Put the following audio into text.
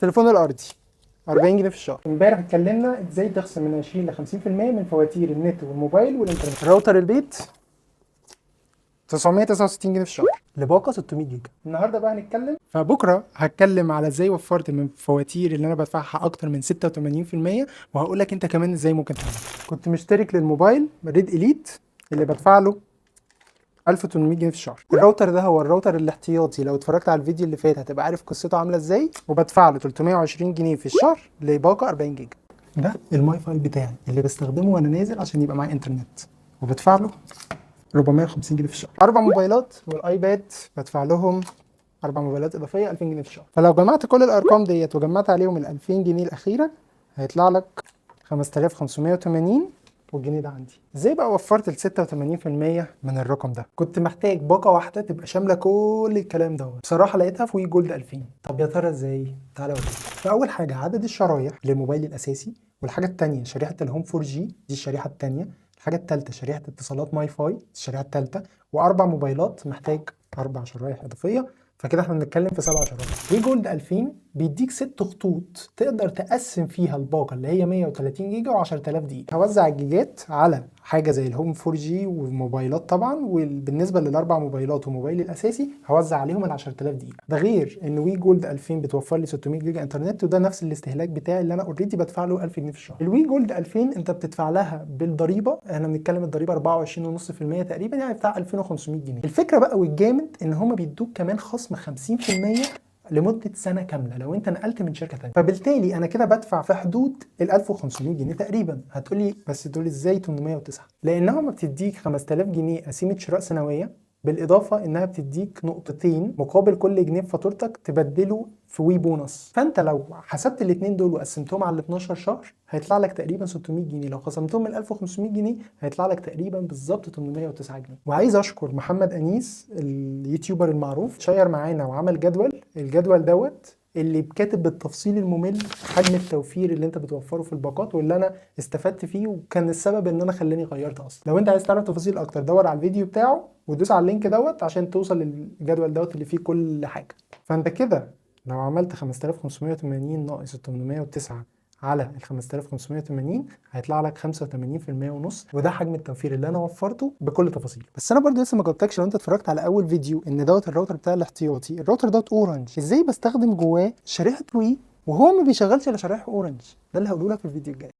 التليفون الارضي 40 جنيه في الشهر. امبارح اتكلمنا ازاي تخصم من 20 ل 50% من فواتير النت والموبايل والانترنت. راوتر البيت 969 جنيه في الشهر لباقه 600 جيجا. النهارده بقى هنتكلم، فبكره هتكلم على ازاي وفرت من فواتير اللي انا بدفعها اكتر من 86%، وهقول لك انت كمان ازاي ممكن تعمل. كنت مشترك للموبايل ريد اليت اللي بدفع له 1800 جنيه في الشهر. الراوتر ده هو الراوتر الاحتياطي، لو اتفرجت على الفيديو اللي فات هتبقى عارف قصته عامله ازاي. وبدفع له 320 جنيه في الشهر لباقه 40 جيجا. ده الماي فاي بتاعي اللي بستخدمه وانا نازل عشان يبقى معايا انترنت، وبدفع له 450 جنيه في الشهر. 4 موبايلات والايباد بدفع لهم 4 موبايلات اضافيه 2000 جنيه في الشهر. فلو جمعت كل الارقام ديت وجمعت عليهم ال 2000 جنيه الاخيره هيطلع لك 5580. والجنيه ده عندي. ازاي بقى وفرت ال 86% من الرقم ده؟ كنت محتاج باقه واحده تبقى شامله كل الكلام ده. بصراحه لقيتها في وي جولد 2000. طب يا ترى ازاي؟ تعالى اوريك. فاول حاجه عدد الشرايح للموبايل الاساسي، والحاجه الثانيه شريحه الهوم 4 جي دي الشريحه الثانيه، الحاجه الثالثه شريحه اتصالات ماي فاي الشريحه الثالثه، واربع موبايلات محتاج 4 شرايح اضافيه. فكده احنا بنتكلم في 7 شرايح. وي جولد 2000 بيديك 6 خطوط تقدر تقسم فيها الباقه اللي هي 130 جيجا و10000 دقيقه. هوزع الجيجات على حاجه زي الهوم 4 جي وموبايلات طبعا، وبالنسبه للاربع موبايلات وموبايلي الاساسي هوزع عليهم ال 10000 دقيقه. ده غير ان وي جولد 2000 بتوفر لي 600 جيجا انترنت، وده نفس الاستهلاك بتاعي اللي انا اوريدي بدفع له 1000 جنيه في الشهر. الوي جولد 2000 انت بتدفع لها بالضريبه، احنا بنتكلم الضريبه 24.5% تقريبا، يعني بتاع 2500 جنيه. الفكره بقى والجامد ان هم بيدوك كمان خصم 50% لمده سنه كامله لو انت نقلت من شركه ثانيه. فبالتالي انا كده بدفع في حدود ال 1500 جنيه تقريبا. هتقولي بس دول ازاي 809؟ لانها ما بتديك 5000 جنيه قسيمه شراء سنويه، بالاضافه انها بتديك نقطتين مقابل كل جنيه في فاتورتك تبدله في وي بونص. فانت لو حسبت الاثنين دول وقسمتهم على ال 12 شهر هيطلع لك تقريبا 600 جنيه، لو خصمتهم من 1500 جنيه هيطلع لك تقريبا بالظبط 809 جنيه. وعايز اشكر محمد انيس اليوتيوبر المعروف، شير معانا وعمل الجدول دوت اللي كاتب بالتفصيل الممل حجم التوفير اللي انت بتوفره في الباقات، واللي انا استفدت فيه وكان السبب ان انا خلاني غيرت اصلا. لو انت عايز تعرف تفاصيل اكتر دور على الفيديو بتاعه ودوس على اللينك دوت عشان توصل للجدول دوت اللي فيه كل حاجه. فانت كده لو عملت 5580 ناقص 809 على ال 5580 هيطلع لك 85% ونص، وده حجم التوفير اللي انا وفرته بكل تفاصيله. بس انا برضه لسه ما جاوبتكش، لو انت اتفرجت على اول فيديو ان دوت الراوتر بتاع الاحتياطي، الراوتر دوت اورنج، ازاي بستخدم جواه شريحه وي وهو ما بيشغلش الا شرايح اورنج؟ ده اللي هقوله لك في الفيديو الجاي.